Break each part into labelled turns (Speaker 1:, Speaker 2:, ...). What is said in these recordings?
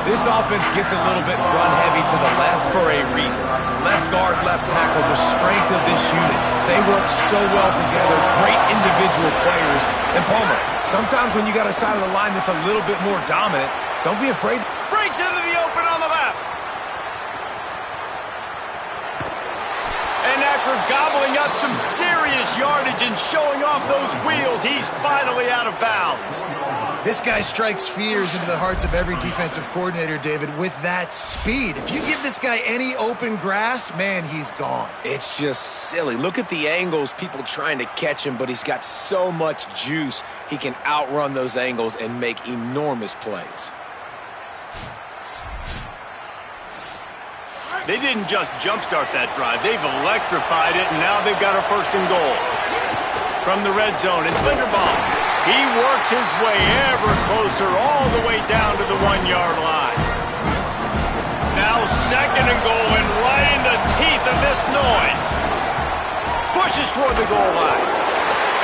Speaker 1: This offense gets a little bit run-heavy to the left for a reason. Left guard, left tackle, the strength of this unit. They work so well together, great individual players. And Palmer, sometimes when you got a side of the line that's a little bit more dominant, don't be afraid.
Speaker 2: Breaks into the open on the left. And after gobbling up some serious yardage and showing off those wheels, he's finally out of bounds.
Speaker 3: This guy strikes fears into the hearts of every defensive coordinator, David, with that speed. If you give this guy any open grass, man, he's gone.
Speaker 1: It's just silly. Look at the angles, people trying to catch him, but he's got so much juice. He can outrun those angles and make enormous plays.
Speaker 2: They didn't just jumpstart that drive. They've electrified it, and now they've got a 1st and goal. From the red zone, it's Linderbaum. He works his way ever closer all the way down to the 1-yard line. Now 2nd and goal, and right in the teeth of this noise. Pushes toward the goal line.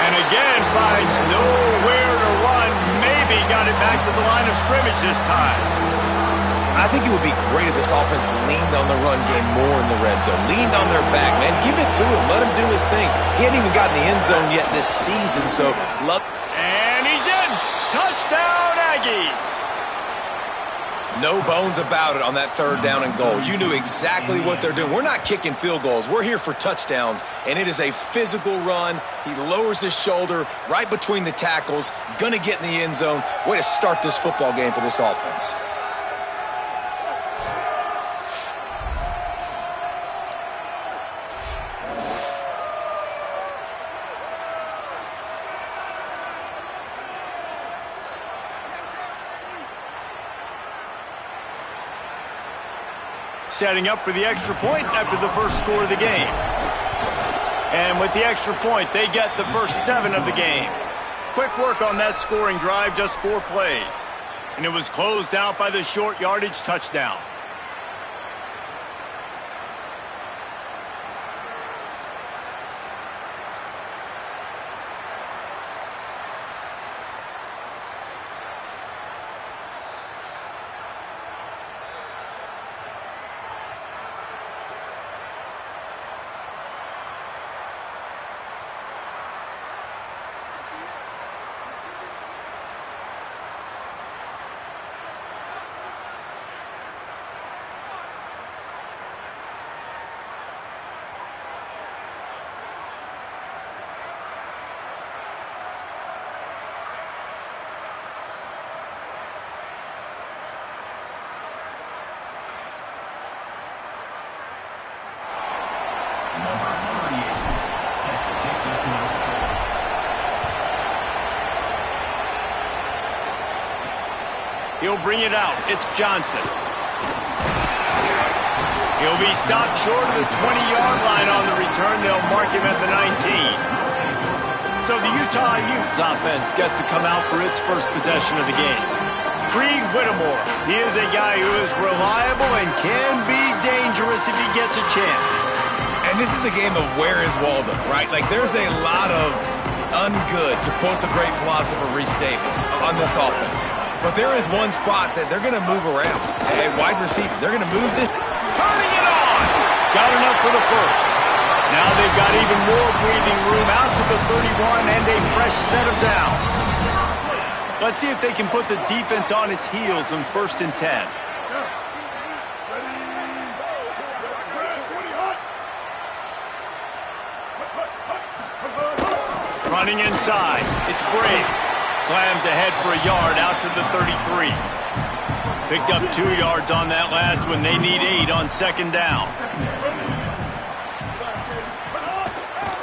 Speaker 2: And again finds nowhere to run. Maybe got it back to the line of scrimmage this time.
Speaker 1: I think it would be great if this offense leaned on the run game more in the red zone. Leaned on their back, man. Give it to him. Let him do his thing. He hadn't even gotten the end zone yet this season, so love.
Speaker 2: And he's in. Touchdown, Aggies.
Speaker 1: No bones about it on that 3rd down and goal. You knew exactly what they're doing. We're not kicking field goals. We're here for touchdowns, and it is a physical run. He lowers his shoulder right between the tackles. Gonna get in the end zone. Way to start this football game for this offense.
Speaker 2: Setting up for the extra point after the first score of the game. And with the extra point, they get the first 7 of the game. Quick work on that scoring drive, just 4 plays. And it was closed out by the short yardage touchdown. He'll bring it out. It's Johnson. He'll be stopped short of the 20-yard line on the return. They'll mark him at the 19. So the Utah Utes offense gets to come out for its first possession of the game. Creed Whittemore. He is a guy who is reliable and can be dangerous if he gets a chance.
Speaker 1: And this is a game of where is Waldo, right? Like, there's a lot of ungood, to quote the great philosopher Reese Davis, on this offense. But there is one spot that they're going to move around. A wide receiver. They're going to move this.
Speaker 2: Turning it on. Got enough for the first. Now they've got even more breathing room out to the 31 and a fresh set of downs. Let's see if they can put the defense on its heels on 1st and 10. Running inside. It's Brave. Slams ahead for a yard out to the 33. Picked up 2 yards on that last one. They need 8 on 2nd down.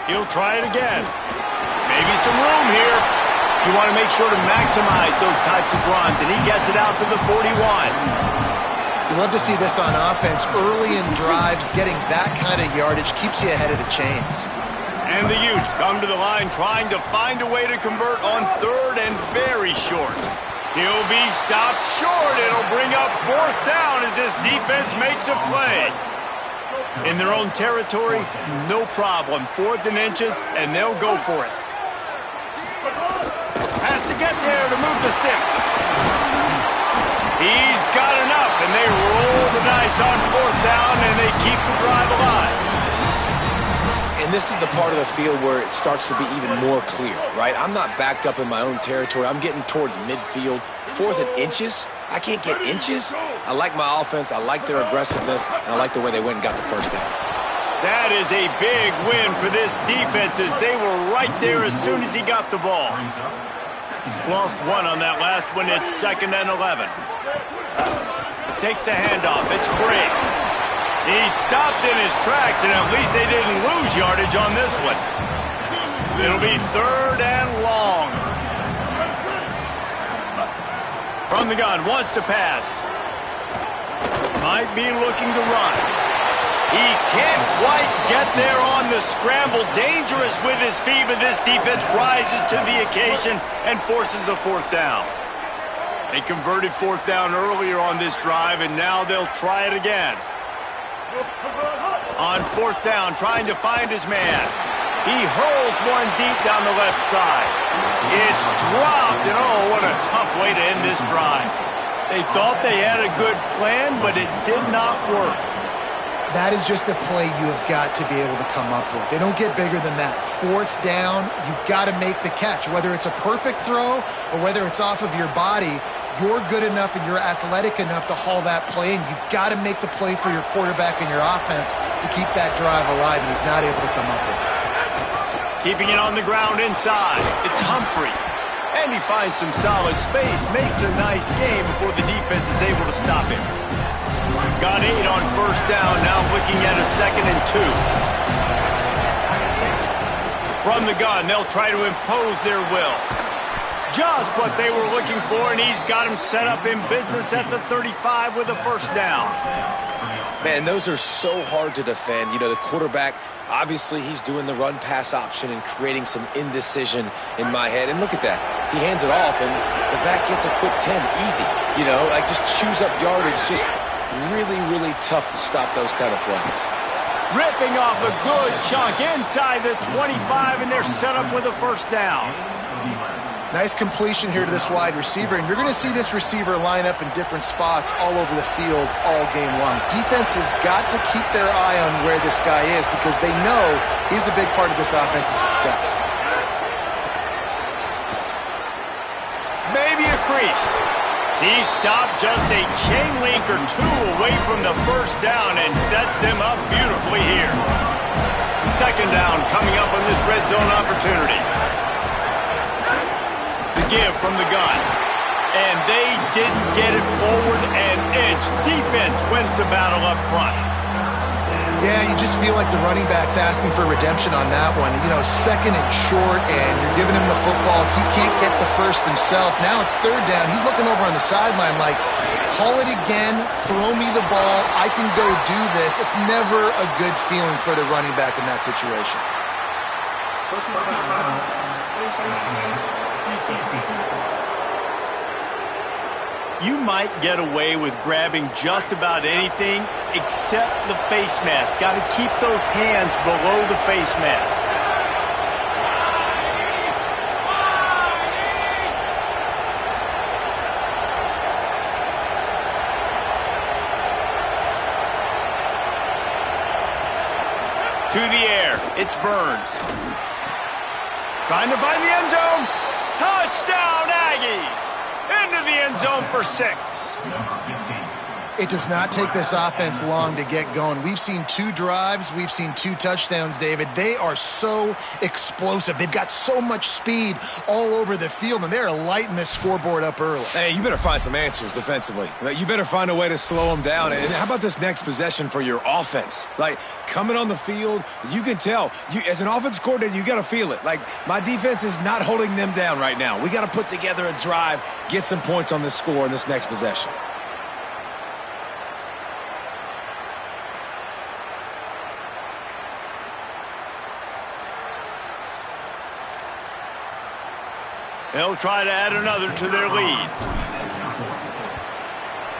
Speaker 2: He'll try it again. Maybe some room here. You want to make sure to maximize those types of runs, and he gets it out to the 41.
Speaker 3: You love to see this on offense. Early in drives, getting that kind of yardage keeps you ahead of the chains.
Speaker 2: And the Utes come to the line trying to find a way to convert on 3rd and very short. He'll be stopped short. It'll bring up 4th down as this defense makes a play. In their own territory, no problem. 4th and inches, and they'll go for it. Has to get there to move the sticks. He's got enough. nice on fourth down, and they keep the drive alive.
Speaker 1: And this is the part of the field where it starts to be even more clear, right? I'm not backed up in my own territory. I'm getting towards midfield. 4th and inches. I can't get inches. I like my offense. I like their aggressiveness. And I like the way they went and got the first down.
Speaker 2: That is a big win for this defense as they were right there as soon as he got the ball. Lost one on that last one. It's 2nd and 11. Takes the handoff. It's Brigg. He stopped in his tracks, and at least they didn't lose yardage on this one. It'll be 3rd and long. From the gun, wants to pass. Might be looking to run. He can't quite get there on the scramble. Dangerous with his feet, but this defense rises to the occasion and forces a 4th down. They converted 4th down earlier on this drive, and now they'll try it again. On 4th down, trying to find his man. He hurls one deep down the left side. It's dropped, and oh, what a tough way to end this drive. They thought they had a good plan, but it did not work.
Speaker 3: That is just a play you have got to be able to come up with. They don't get bigger than that. 4th down, you've got to make the catch. Whether it's a perfect throw or whether it's off of your body, you're good enough and you're athletic enough to haul that play in. You've got to make the play for your quarterback and your offense to keep that drive alive, and he's not able to come up with it.
Speaker 2: Keeping it on the ground inside. It's Humphrey. And he finds some solid space, makes a nice game before the defense is able to stop him. Got 8 on 1st down, now looking at a 2nd and 2. From the gun, they'll try to impose their will. Just what they were looking for, and he's got him set up in business at the 35 with a 1st down.
Speaker 1: Man, those are so hard to defend. You know, the quarterback, obviously he's doing the run-pass option and creating some indecision in my head. And look at that. He hands it off, and the back gets a quick 10. Easy. You know, like just chews up yardage. Just really, really tough to stop those kind of plays.
Speaker 2: Ripping off a good chunk inside the 25, and they're set up with a 1st down.
Speaker 3: Nice completion here to this wide receiver, and you're going to see this receiver line up in different spots all over the field all game long. Defense has got to keep their eye on where this guy is because they know he's a big part of this offense's success. Maybe a crease. He stopped just a chain link or 2 away from the 1st down and sets them up beautifully here. 2nd down coming up on this red zone opportunity. The give from the gun. And they didn't get it forward an inch. Defense wins the battle up front. Yeah, you just feel like the running back's asking for redemption on that one. You know, 2nd and short, and you're giving him the football. He can't get the first himself. Now it's 3rd down. He's looking over on the sideline like, call it again, throw me the ball, I can go do this. It's never a good feeling for the running back in that situation. You might get away with grabbing just about anything except the face mask. Got to keep those hands below the face mask. To the air, it's Burns. Trying to find the end zone. Touchdown, Aggies! Into the end zone for 6. It does not take this offense long to get going. We've seen 2 drives. We've seen 2 touchdowns, David. They are so explosive. They've got so much speed all over the field, and they're lighting this scoreboard up early.
Speaker 1: Hey, you better find some answers defensively. You better find a way to slow them down. And how about this next possession for your offense? Like, coming on the field, you can tell. You, as an offense coordinator, you got to feel it. Like, my defense is not holding them down right now. We got to put together a drive, get some points on this score in this next possession.
Speaker 2: They'll try to add another to their lead.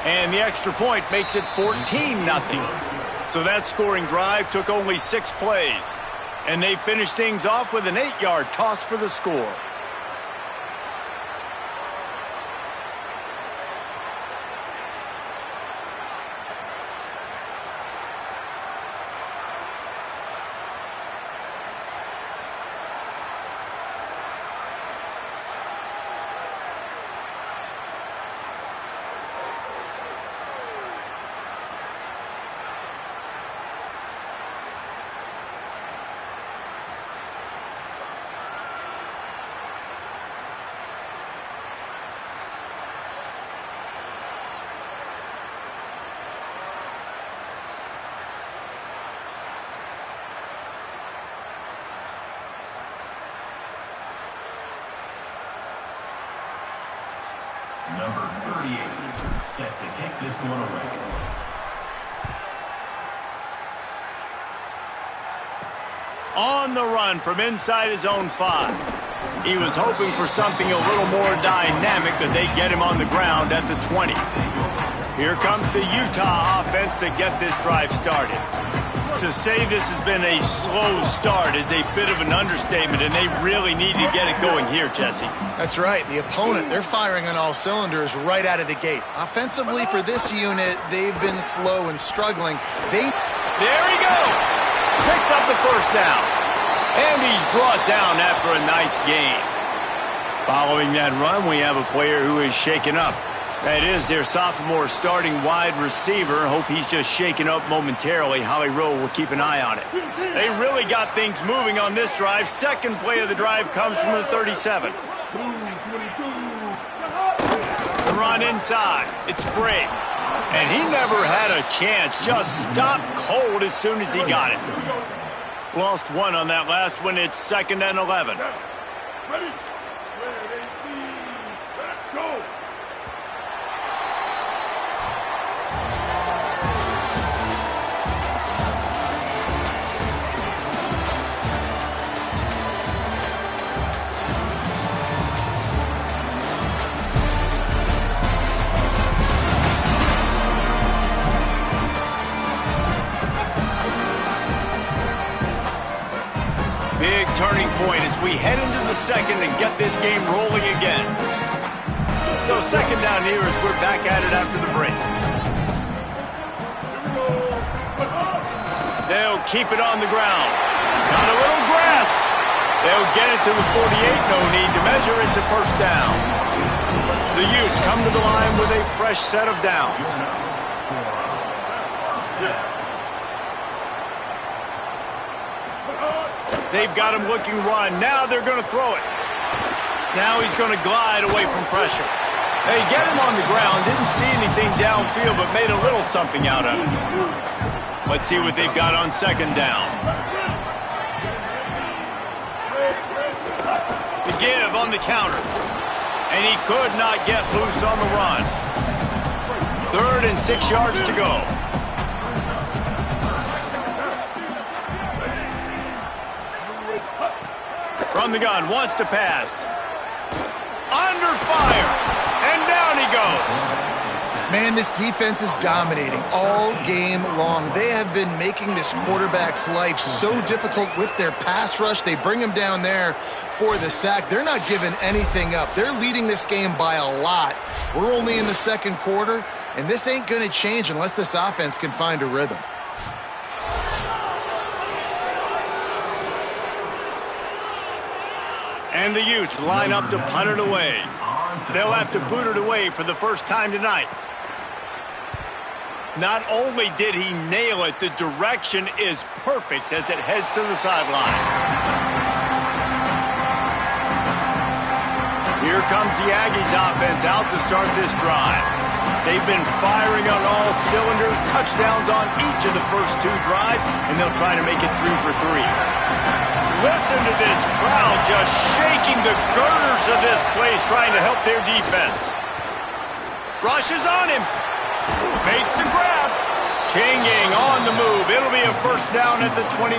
Speaker 2: And the extra point makes it 14-0. So that scoring drive took only 6 plays. And they finished things off with an 8-yard toss for the score.
Speaker 4: number 38, set to kick this one away.
Speaker 2: On the run from inside his own 5. He was hoping for something a little more dynamic, but they get him on the ground at the 20. Here comes the Utah offense to get this drive started. To say this has been a slow start is a bit of an understatement, and they really need to get it going here, Jesse.
Speaker 3: That's right. The opponent, they're firing on all cylinders right out of the gate. Offensively for this unit, they've been slow and struggling. There
Speaker 2: he goes! Picks up the first down. And he's brought down after a nice gain. Following that run, we have a player who is shaken up. That is their sophomore starting wide receiver. Hope he's just shaken up momentarily. Holly Rowe will keep an eye on it. They really got things moving on this drive. Second play of the drive comes from the 37. The run inside. It's Bray. And he never had a chance. Just stopped cold as soon as he got it. Lost one on that last one. It's 2nd and 11.
Speaker 5: Ready? Go!
Speaker 2: Big turning point as we head into the second and get this game rolling again. So second down here as we're back at it after the break. They'll keep it on the ground. Got a little grass. They'll get it to the 48. No need to measure. It's a first down. The Utes come to the line with a fresh set of downs. They've got him looking run. Now they're going to throw it. Now he's going to glide away from pressure. They get him on the ground. Didn't see anything downfield, but made a little something out of it. Let's see what they've got on second down. The give on the counter. And he could not get loose on the run. 3rd and 6 yards to go. From the gun, wants to pass. Under fire, and down he goes.
Speaker 3: Man, this defense is dominating all game long. They have been making this quarterback's life so difficult with their pass rush. They bring him down there for the sack. They're not giving anything up. They're leading this game by a lot. We're only in the second quarter, and this ain't going to change unless this offense can find a rhythm.
Speaker 2: And the Utes line up to punt it away. They'll have to boot it away for the first time tonight. Not only did he nail it, the direction is perfect as it heads to the sideline. Here comes the Aggies offense out to start this drive. They've been firing on all cylinders, touchdowns on each of the first 2 drives, and they'll try to make it 3 for 3. Listen to this crowd just shaking the girders of this place, trying to help their defense. Rushes on him. Makes the grab. Changing on the move. It'll be a first down at the 29.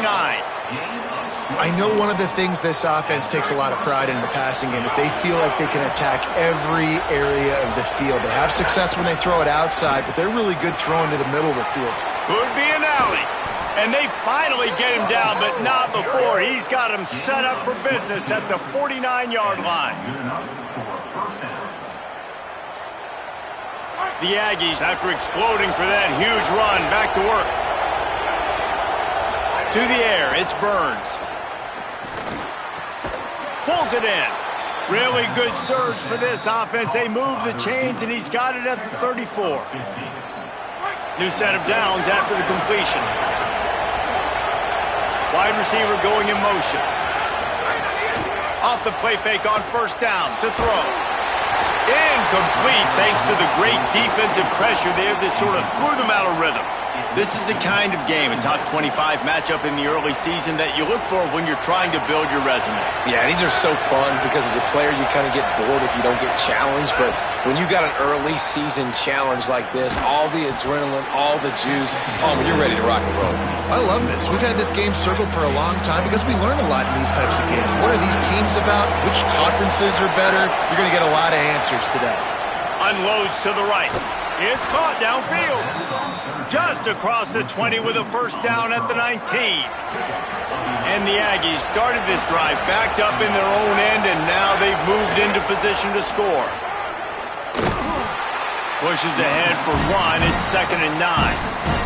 Speaker 3: I know one of the things this offense takes a lot of pride in the passing game is they feel like they can attack every area of the field. They have success when they throw it outside, but they're really good throwing to the middle of the field.
Speaker 2: Could be an alley. And they finally get him down, but not before. He's got him set up for business at the 49-yard line. The Aggies, after exploding for that huge run, back to work. To the air, it's Burns. Pulls it in. Really good surge for this offense. They move the chains, and he's got it at the 34. New set of downs after the completion. Wide receiver going in motion. Off the play fake on first down to throw. Incomplete thanks to the great defensive pressure there that sort of threw them out of rhythm. This is the kind of game, a top 25 matchup in the early season, that you look for when you're trying to build your resume.
Speaker 1: Yeah, these are so fun because as a player, you kind of get bored if you don't get challenged. But when you got an early season challenge like this, all the adrenaline, all the juice, Palmer, you're ready to rock and roll.
Speaker 3: I love this. We've had this game circled for a long time because we learn a lot in these types of games. What are these teams about? Which conferences are better? You're going to get a lot of answers today.
Speaker 2: Unloads to the right. It's caught downfield. Just across the 20 with a first down at the 19. And the Aggies started this drive backed up in their own end, and now they've moved into position to score. Pushes ahead for one. It's 2nd and 9.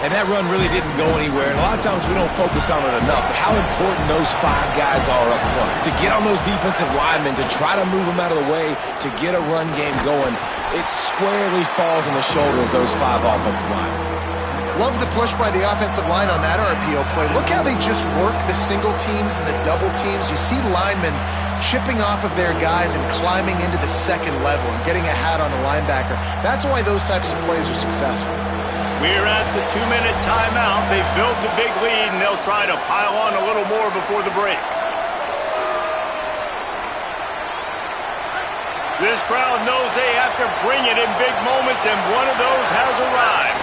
Speaker 1: And that run really didn't go anywhere. And a lot of times we don't focus on it enough. But how important those 5 guys are up front. To get on those defensive linemen, to try to move them out of the way, to get a run game going, it squarely falls on the shoulder of those 5 offensive linemen.
Speaker 3: Love the push by the offensive line on that RPO play. Look how they just work the single teams and the double teams. You see linemen chipping off of their guys and climbing into the second level and getting a hat on the linebacker. That's why those types of plays are successful.
Speaker 2: We're at the 2-minute timeout. They've built a big lead, and they'll try to pile on a little more before the break. This crowd knows they have to bring it in big moments, and one of those has arrived.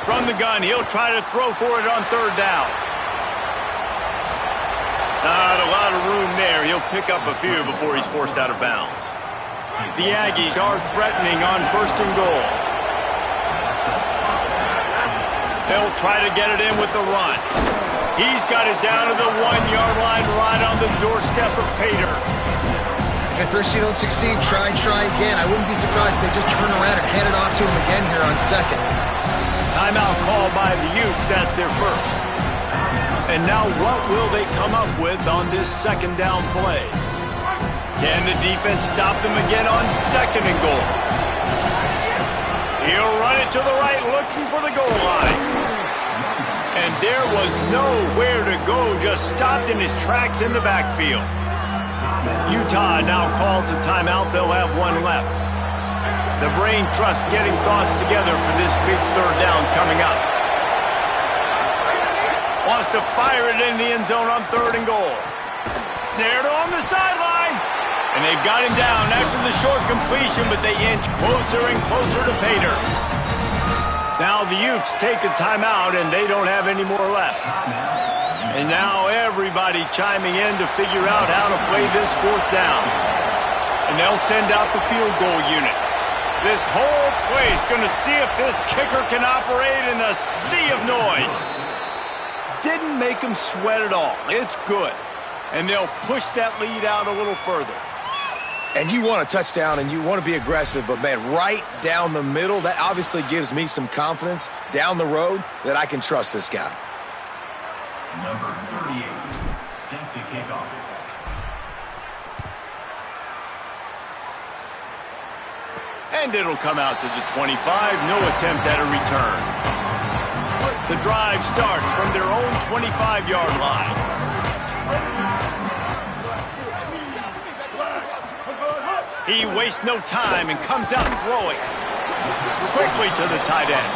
Speaker 2: From the gun, he'll try to throw for it on 3rd down. Not a lot of room there. He'll pick up a few before he's forced out of bounds. The Aggies are threatening on 1st and goal. They'll try to get it in with the run. He's got it down to the 1-yard line right on the doorstep of Pater.
Speaker 3: If at first you don't succeed, try again. I wouldn't be surprised if they just turn around and hand it off to him again here on 2nd.
Speaker 2: Timeout called by the Utes. That's their first. And now what will they come up with on this 2nd down play? Can the defense stop them again on 2nd and goal? He'll run it to the right, looking for the goal line. And there was nowhere to go, just stopped in his tracks in the backfield. Utah now calls a timeout. They'll have 1 left. The brain trust getting thoughts together for this big 3rd down coming up. Wants to fire it in the end zone on 3rd and goal. Snared on the sideline. And they've got him down after the short completion, but they inch closer and closer to Pater. Now the Utes take a timeout, and they don't have any more left. And now everybody chiming in to figure out how to play this 4th down. And they'll send out the field goal unit. This whole place going to see if this kicker can operate in the sea of noise. Didn't make him sweat at all. It's good. And they'll push that lead out a little further.
Speaker 1: And you want a touchdown and you want to be aggressive, but, man, right down the middle, that obviously gives me some confidence down the road that I can trust this guy.
Speaker 4: Number 38, set to kick off.
Speaker 2: And it'll come out to the 25. No attempt at a return. The drive starts from their own 25-yard line. He wastes no time and comes out throwing. Quickly to the tight end.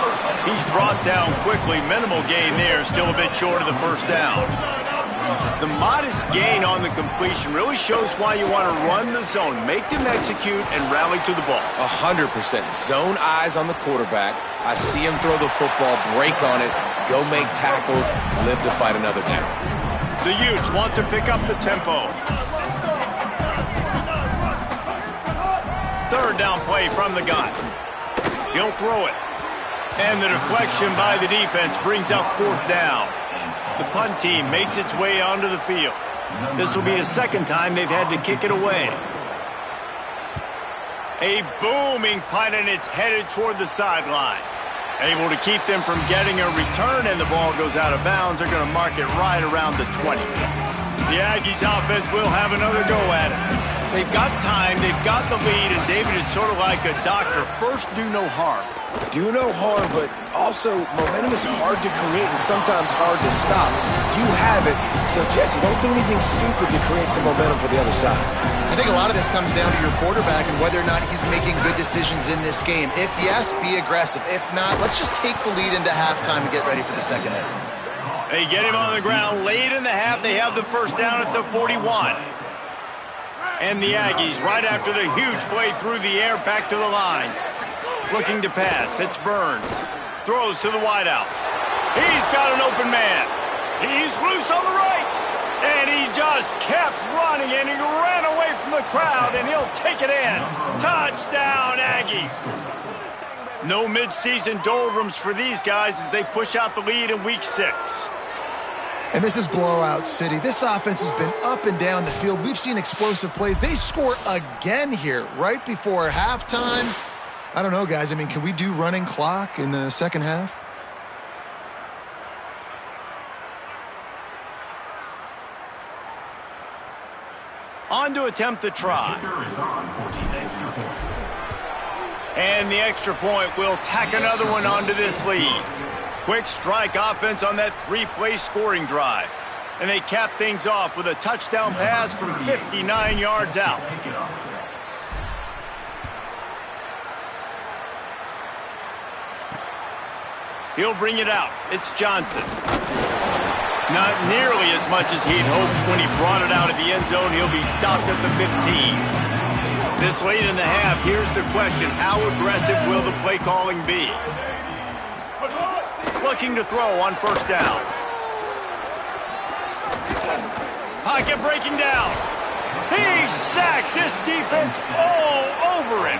Speaker 2: He's brought down quickly. Minimal gain there. Still a bit short of the 1st down. The modest gain on the completion really shows why you want to run the zone. Make them execute and rally to the ball.
Speaker 1: 100%. Zone eyes on the quarterback. I see him throw the football, break on it, go make tackles, live to fight another down.
Speaker 2: The Utes want to pick up the tempo. 3rd down play from the gun. He'll throw it. And the deflection by the defense brings up 4th down. The punt team makes its way onto the field. This will be the 2nd time they've had to kick it away. A booming punt, and it's headed toward the sideline. Able to keep them from getting a return, and the ball goes out of bounds. They're going to mark it right around the 20. The Aggies offense will have another go at it. They've got time, they've got the lead, and David is sort of like a doctor. First, do no harm.
Speaker 1: Do no harm, but also momentum is hard to create and sometimes hard to stop. You have it, so Jesse, don't do anything stupid to create some momentum for the other side.
Speaker 3: I think a lot of this comes down to your quarterback and whether or not he's making good decisions in this game. If yes, be aggressive. If not, let's just take the lead into halftime and get ready for the second half.
Speaker 2: They get him on the ground late in the half. They have the first down at the 41. And the Aggies, right after the huge play through the air, back to the line. Looking to pass. It's Burns. Throws to the wideout. He's got an open man. He's loose on the right. And he just kept running, and he ran away from the crowd, and he'll take it in. Touchdown, Aggies. No midseason doldrums for these guys as they push out the lead in Week 6.
Speaker 3: And this is blowout city. This offense has been up and down the field. We've seen explosive plays. They score again here right before halftime. I don't know, guys. I mean, can we do running clock in the second half?
Speaker 2: On to attempt the try. And the extra point will tack another one onto this lead. Quick strike offense on that three-play scoring drive. And they cap things off with a touchdown pass from 59 yards out. He'll bring it out. It's Johnson. Not nearly as much as he'd hoped when he brought it out of the end zone. He'll be stopped at the 15. This late in the half, here's the question. How aggressive will the play calling be? Looking to throw on first down. Pocket breaking down. He sacked this defense all over him.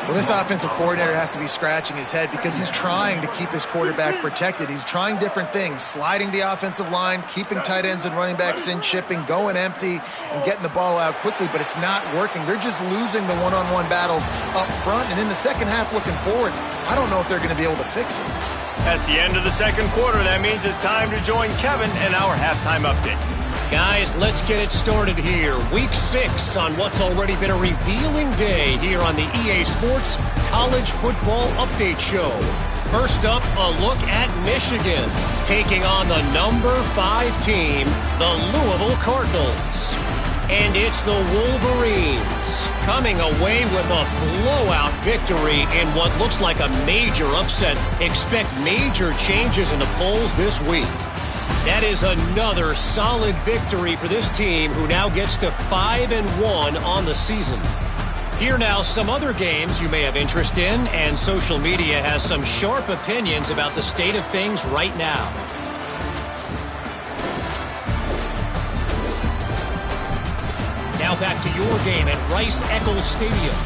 Speaker 3: Well, this offensive coordinator has to be scratching his head because he's trying to keep his quarterback protected. He's trying different things, sliding the offensive line, keeping tight ends and running backs in, chipping, going empty, and getting the ball out quickly, but it's not working. They're just losing the one-on-one battles up front, and in the second half looking forward, I don't know if they're going to be able to fix it.
Speaker 2: That's the end of the second quarter. That means it's time to join Kevin and our halftime update.
Speaker 6: Guys, let's get it started here. Week 6 on what's already been a revealing day here on the EA Sports College Football Update Show. First up, a look at Michigan, taking on the number 5 team, the Louisville Cardinals. And it's the Wolverines coming away with a blowout victory in what looks like a major upset. Expect major changes in the polls this week. That is another solid victory for this team, who now gets to 5-1 on the season. Here now, some other games you may have interest in, and social media has some sharp opinions about the state of things right now. Now back to your game at Rice-Eccles Stadium.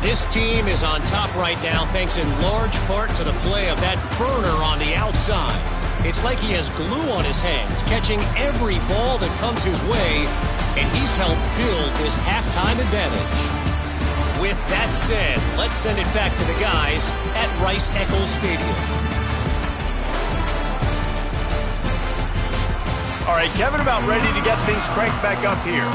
Speaker 6: This team is on top right now thanks in large part to the play of that burner on the outside. It's like he has glue on his hands, catching every ball that comes his way, and he's helped build his halftime advantage. With that said, let's send it back to the guys at Rice-Eccles Stadium.
Speaker 2: All right, Kevin, about ready to get things cranked back up here.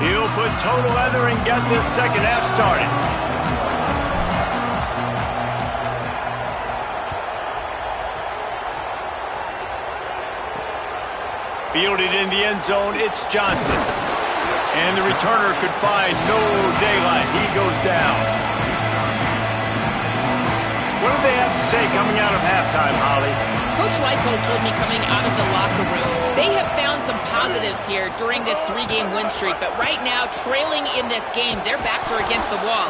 Speaker 2: He'll put total leather and get this second half started. Fielded in the end zone, it's Johnson. And the returner could find no daylight. He goes down. What do they have to say coming out of halftime, Holly?
Speaker 7: Coach Lyko told me coming out of the locker room, they have found some positives here during this 3-game win streak, but right now, trailing in this game, their backs are against the wall.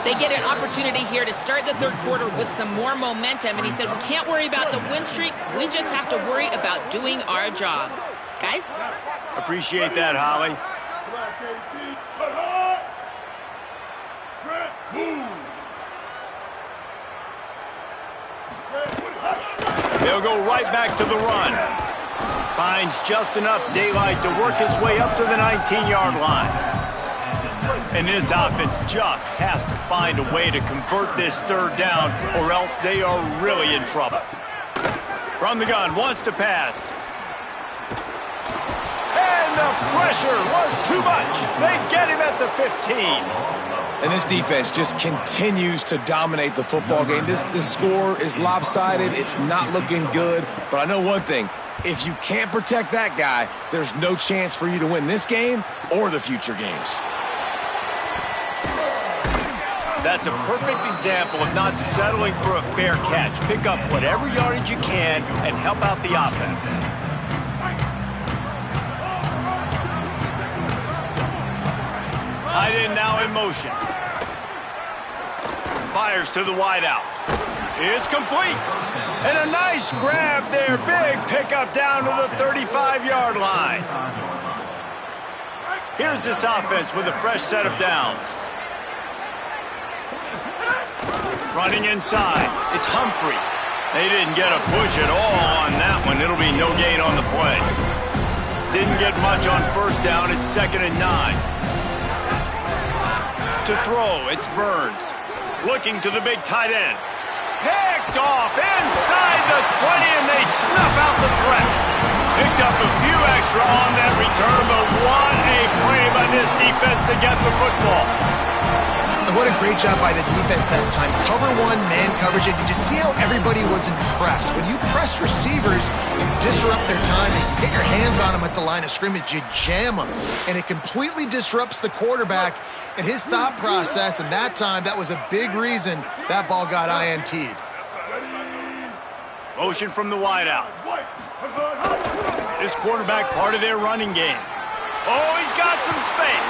Speaker 7: They get an opportunity here to start the third quarter with some more momentum, and he said, we can't worry about the win streak, we just have to worry about doing our job. Guys?
Speaker 2: Appreciate that, Holly. They'll go right back to the run. Finds just enough daylight to work his way up to the 19-yard line. And this offense just has to find a way to convert this third down, or else they are really in trouble. From the gun, wants to pass. And the pressure was too much. They get him at the 15.
Speaker 1: And this defense just continues to dominate the football game. This score is lopsided. It's not looking good. But I know one thing. If you can't protect that guy, there's no chance for you to win this game or the future games.
Speaker 2: That's a perfect example of not settling for a fair catch. Pick up whatever yardage you can and help out the offense. Tight end now in motion. Fires to the wideout. It's complete. And a nice grab there. Big pickup down to the 35-yard line. Here's this offense with a fresh set of downs. Running inside. It's Humphrey. They didn't get a push at all on that one. It'll be no gain on the play. Didn't get much on first down. It's 2nd and 9. To throw, it's Burns. Looking to the big tight end. Picked off inside the 20, and they snuff out the threat. Picked up a few extra on that return, but what a play by this defense to get the football.
Speaker 3: And what a great job by the defense that time. Cover one, man coverage, and did you see how everybody was impressed? When you press receivers, you disrupt their timing. You get your hands on them at the line of scrimmage, you jam them. And it completely disrupts the quarterback and his thought process, and that time, that was a big reason that ball got INT'd.
Speaker 2: Motion from the wideout. This quarterback part of their running game. Oh, he's got some space.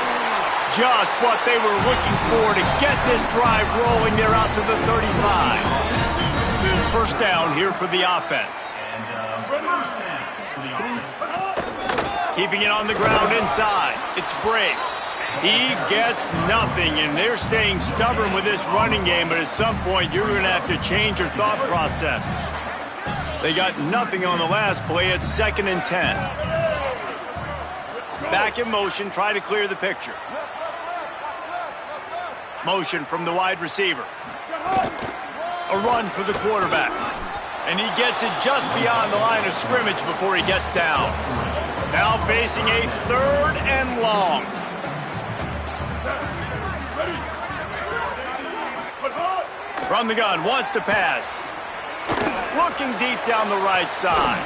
Speaker 2: Just what they were looking for to get this drive rolling. They're out to the 35. First down here for the offense. Keeping it on the ground inside. It's Brake. He gets nothing, and they're staying stubborn with this running game, but at some point you're going to have to change your thought process. They got nothing on the last play. It's 2nd and 10. Back in motion, try to clear the picture. Motion from the wide receiver. A run for the quarterback. And he gets it just beyond the line of scrimmage before he gets down. Now facing a 3rd and long. From the gun, wants to pass. Looking deep down the right side.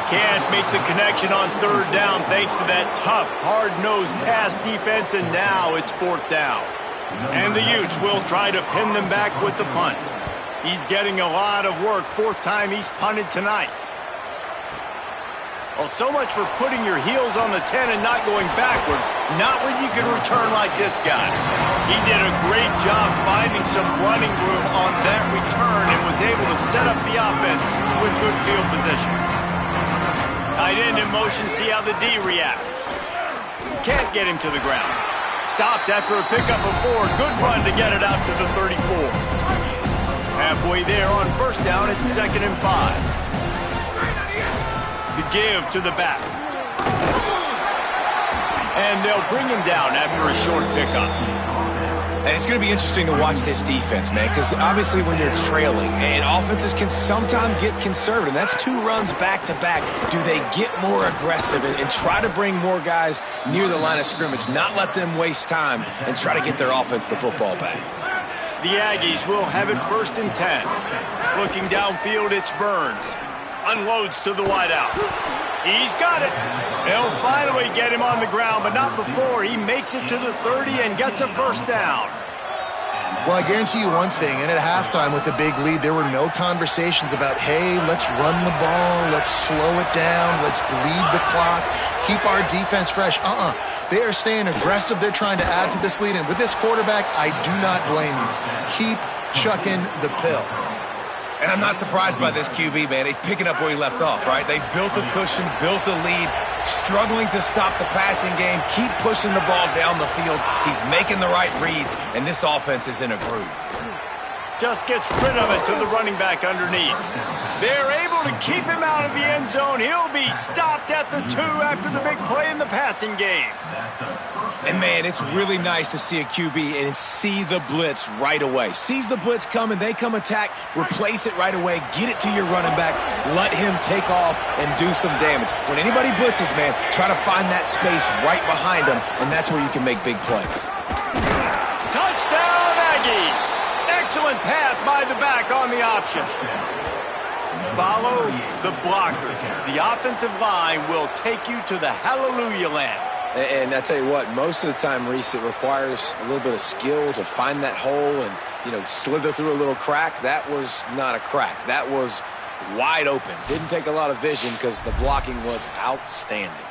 Speaker 2: Can't make the connection on 3rd down thanks to that tough, hard-nosed pass defense, and now it's 4th down. And the Utes will try to pin them back with the punt. He's getting a lot of work. 4th time he's punted tonight. Well, so much for putting your heels on the 10 and not going backwards. Not when you can return like this guy. He did a great job finding some running room on that return and was able to set up the offense with good field position. Tight end in motion, see how the D reacts. Can't get him to the ground. Stopped after a pickup of 4. Good run to get it out to the 34. Halfway there on first down, it's 2nd and 5. The give to the back. And they'll bring him down after a short pickup.
Speaker 1: And it's going to be interesting to watch this defense, man, because obviously when you're trailing, and offenses can sometimes get conservative. That's 2 runs back-to-back. Do they get more aggressive and try to bring more guys near the line of scrimmage, not let them waste time, and try to get their offense the football back?
Speaker 2: The Aggies will have it 1st and 10. Looking downfield, it's Burns. Unloads to the wideout. He's got it. They'll finally get him on the ground, but not before he makes it to the 30 and gets a 1st down.
Speaker 3: Well, I guarantee you one thing, and at halftime with a big lead, there were no conversations about, hey, let's run the ball, let's slow it down, let's bleed the clock, keep our defense fresh. They are staying aggressive. They're trying to add to this lead, and with this quarterback, I do not blame you. Keep chucking the pill.
Speaker 1: And I'm not surprised by this QB, man. He's picking up where he left off, right? They've built a cushion, built a lead, struggling to stop the passing game, keep pushing the ball down the field. He's making the right reads, and this offense is in a groove.
Speaker 2: Just gets rid of it to the running back underneath. They're able to keep him out of the end zone. He'll be stopped at the 2 after the big play in the passing game.
Speaker 1: And, man, it's really nice to see a QB and see the blitz right away. Sees the blitz coming, they come attack, replace it right away, get it to your running back, let him take off and do some damage. When anybody blitzes, man, try to find that space right behind them, and that's where you can make big plays.
Speaker 2: Touchdown, Aggies! Excellent pass by the back on the option. Follow the blockers. The offensive line will take you to the hallelujah land.
Speaker 1: And I tell you what, most of the time, Reese, it requires a little bit of skill to find that hole and, slither through a little crack. That was not a crack. That was wide open. Didn't take a lot of vision because the blocking was outstanding.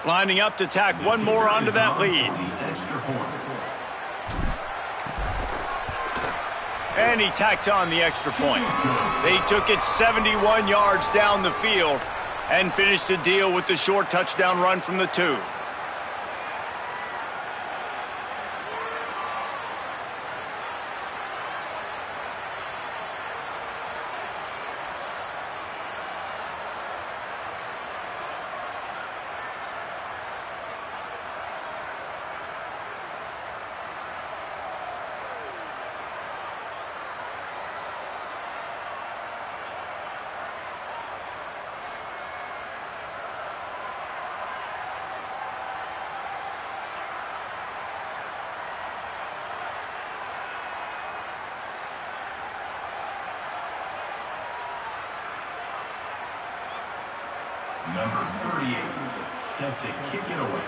Speaker 2: Lining up to tack one more onto that lead. And he tacks on the extra point. They took it 71 yards down the field and finished the deal with the short touchdown run from the 2.
Speaker 4: Number 38, set to kick it away.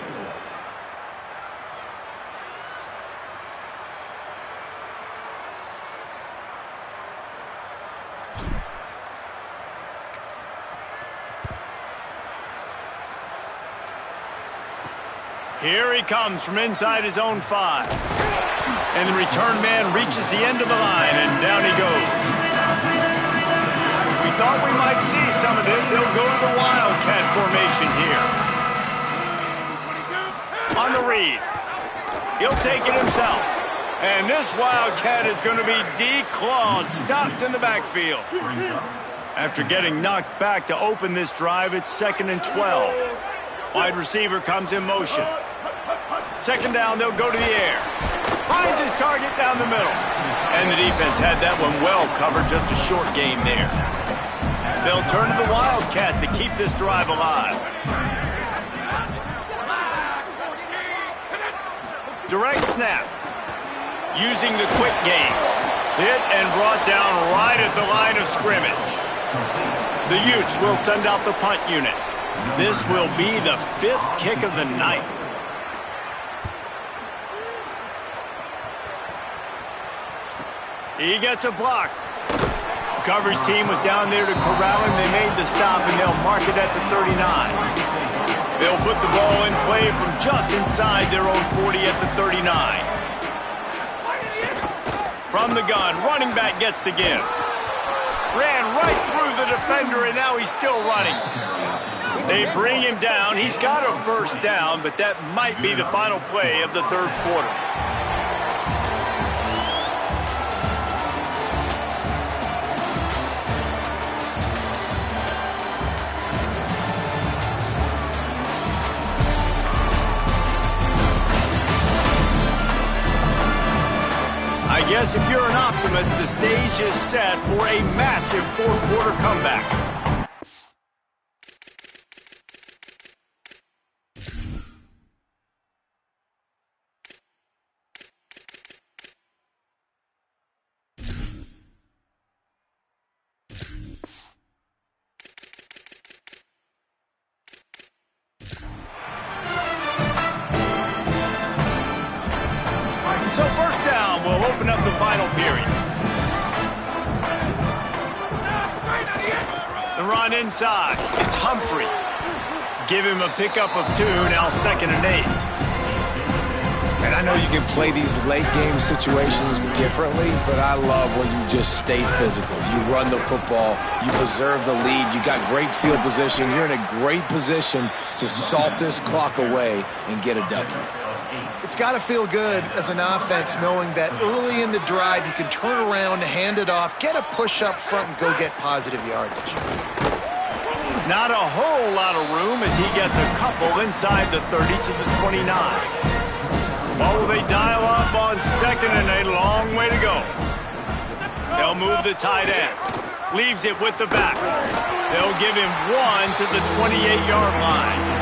Speaker 2: Here he comes from inside his own 5. And the return man reaches the end of the line, and down he goes. We thought we might see some of this. They'll go to the Wildcat formation here. On the read. He'll take it himself. And this Wildcat is going to be declawed, stopped in the backfield. After getting knocked back to open this drive, it's 2nd and 12. Wide receiver comes in motion. 2nd down, they'll go to the air. Finds his target down the middle. And the defense had that one well covered, just a short game there. They'll turn to the Wildcat to keep this drive alive. Direct snap. Using the quick game. Hit and brought down right at the line of scrimmage. The Utes will send out the punt unit. This will be the 5th kick of the night. He gets a block. The coverage team was down there to corral him. They made the stop, and they'll mark it at the 39. They'll put the ball in play from just inside their own 40 at the 39. From the gun, running back gets to give. Ran right through the defender, and now he's still running. They bring him down. He's got a first down, but that might be the final play of the third quarter. I guess if you're an optimist, the stage is set for a massive fourth quarter comeback. So first down will open up the final period. The run inside. It's Humphrey. Give him a pickup of 2, now 2nd and 8.
Speaker 1: And I know you can play these late game situations differently, but I love when you just stay physical. You run the football, you preserve the lead, you got great field position, you're in a great position to salt this clock away and get a W.
Speaker 3: It's got to feel good as an offense knowing that early in the drive you can turn around, hand it off, get a push up front, and go get positive yardage.
Speaker 2: Not a whole lot of room as he gets a couple inside the 30 to the 29. Oh, they dial up on 2nd and 8. Long way to go. They'll move the tight end. Leaves it with the back. They'll give him 1 to the 28-yard line.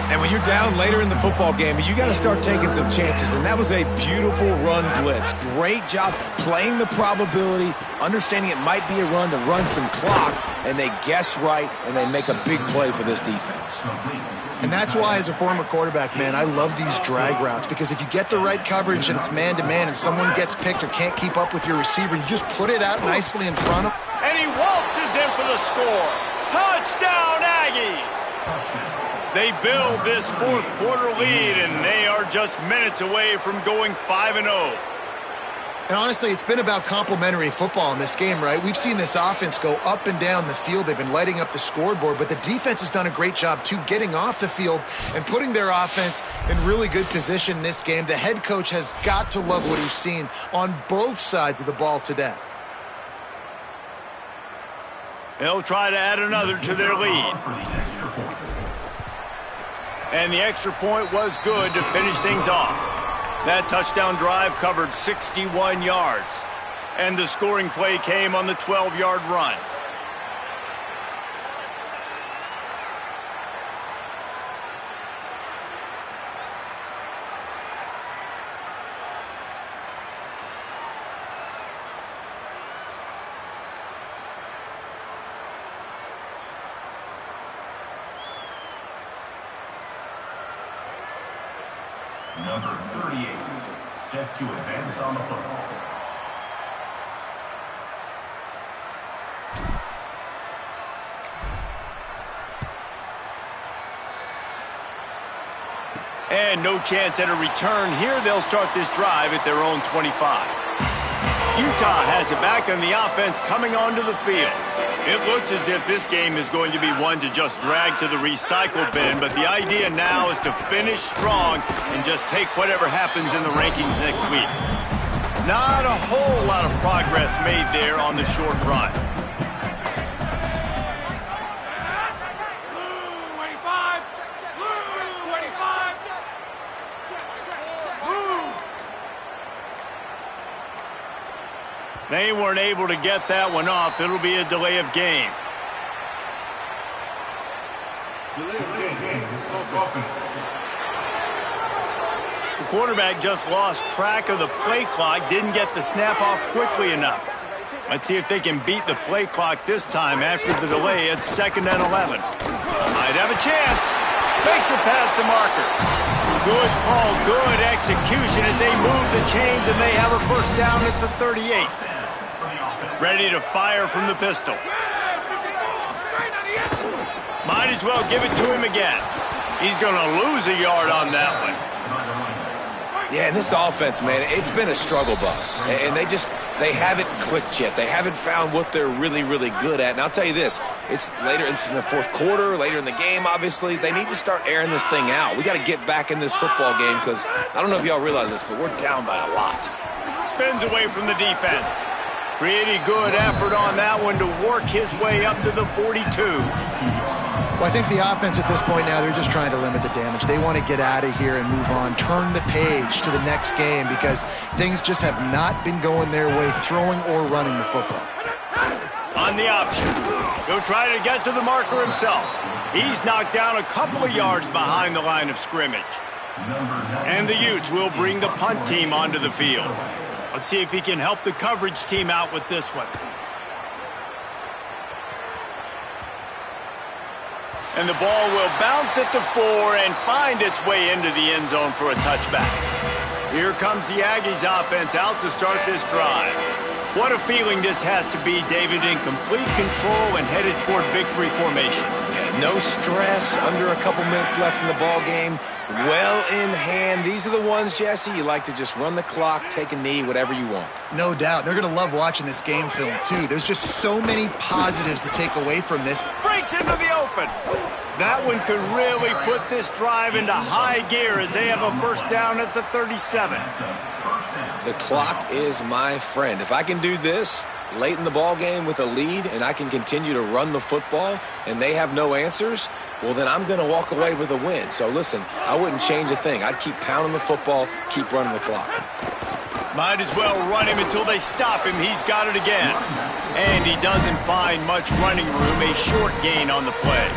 Speaker 1: And when you're down later in the football game, you got to start taking some chances. And that was a beautiful run blitz. Great job playing the probability, understanding it might be a run to run some clock, and they guess right, and they make a big play for this defense.
Speaker 3: And that's why, as a former quarterback, man, I love these drag routes, because if you get the right coverage and it's man-to-man and someone gets picked or can't keep up with your receiver, you just put it out nicely in front of him.
Speaker 2: And he waltzes in for the score. Touchdown, Aggies! They build this fourth quarter lead, and they are just minutes away from going 5-0.
Speaker 3: And honestly, it's been about complementary football in this game, right? We've seen this offense go up and down the field. They've been lighting up the scoreboard, but the defense has done a great job, too, getting off the field and putting their offense in really good position in this game. The head coach has got to love what he's seen on both sides of the ball today.
Speaker 2: They'll try to add another to their lead. And the extra point was good to finish things off. That touchdown drive covered 61 yards. And the scoring play came on the 12-yard run.
Speaker 4: Number 38, set to advance on the football.
Speaker 2: And no chance at a return here. They'll start this drive at their own 25. Utah has it back, and the offense coming onto the field. It looks as if this game is going to be one to just drag to the recycle bin, but the idea now is to finish strong and just take whatever happens in the rankings next week. Not a whole lot of progress made there on the short run. They weren't able to get that one off. It'll be a delay of game. The quarterback just lost track of the play clock, didn't get the snap off quickly enough. Let's see if they can beat the play clock this time after the delay. It's 2nd and 11. Might have a chance. Makes it past the marker. Good call, good execution as they move the chains, and they have a first down at the 38. Ready to fire from the pistol. Might as well give it to him again. He's going to lose a yard on that one.
Speaker 1: Yeah, and this offense, man, it's been a struggle bus. And they haven't clicked yet. They haven't found what they're really, really good at. And I'll tell you this, it's in the fourth quarter, later in the game, obviously. They need to start airing this thing out. We got to get back in this football game because I don't know if y'all realize this, but we're down by a lot.
Speaker 2: Spins away from the defense. Pretty good effort on that one to work his way up to the 42.
Speaker 3: Well, I think the offense at this point now, they're just trying to limit the damage. They want to get out of here and move on, turn the page to the next game because things just have not been going their way, throwing or running the football.
Speaker 2: On the option, he'll try to get to the marker himself. He's knocked down a couple of yards behind the line of scrimmage. And the Utes will bring the punt team onto the field. Let's see if he can help the coverage team out with this one. And the ball will bounce at the 4 and find its way into the end zone for a touchback. Here comes the Aggies offense out to start this drive. What a feeling this has to be, David, in complete control and headed toward victory formation.
Speaker 1: Yeah, no stress, under a couple minutes left in the ball game. Well in hand. These are the ones, Jesse, you like to just run the clock, take a knee, whatever you want.
Speaker 3: No doubt. They're going to love watching this game film, too. There's just so many positives to take away from this.
Speaker 2: Breaks into the open. That one could really put this drive into high gear as they have a first down at the 37.
Speaker 1: The clock is my friend. If I can do this late in the ball game with a lead and I can continue to run the football and they have no answers, well, then I'm going to walk away with a win. So, listen, I wouldn't change a thing. I'd keep pounding the football, keep running the clock.
Speaker 2: Might as well run him until they stop him. He's got it again. And he doesn't find much running room. A short gain on the play.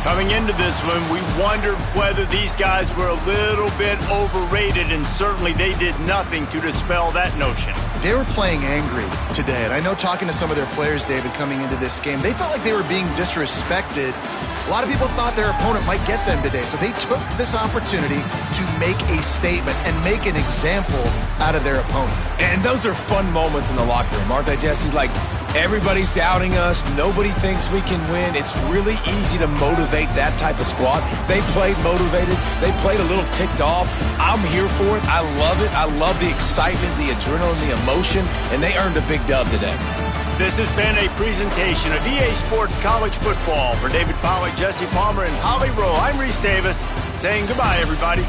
Speaker 2: Coming into this one, we wondered whether these guys were a little bit overrated, and certainly they did nothing to dispel that notion.
Speaker 3: They were playing angry today, and I know talking to some of their players, David, coming into this game, they felt like they were being disrespected. A lot of people thought their opponent might get them today, so they took this opportunity to make a statement and make an example out of their opponent.
Speaker 1: And those are fun moments in the locker room, aren't they, Jesse? Like, everybody's doubting us. Nobody thinks we can win. It's really easy to motivate that type of squad. They played motivated. They played a little ticked off. I'm here for it. I love it. I love the excitement, the adrenaline, the emotion, and they earned a big dub today.
Speaker 2: This has been a presentation of EA Sports College Football. For David Pollack, Jesse Palmer, and Holly Rowe, I'm Reese Davis saying goodbye, everybody.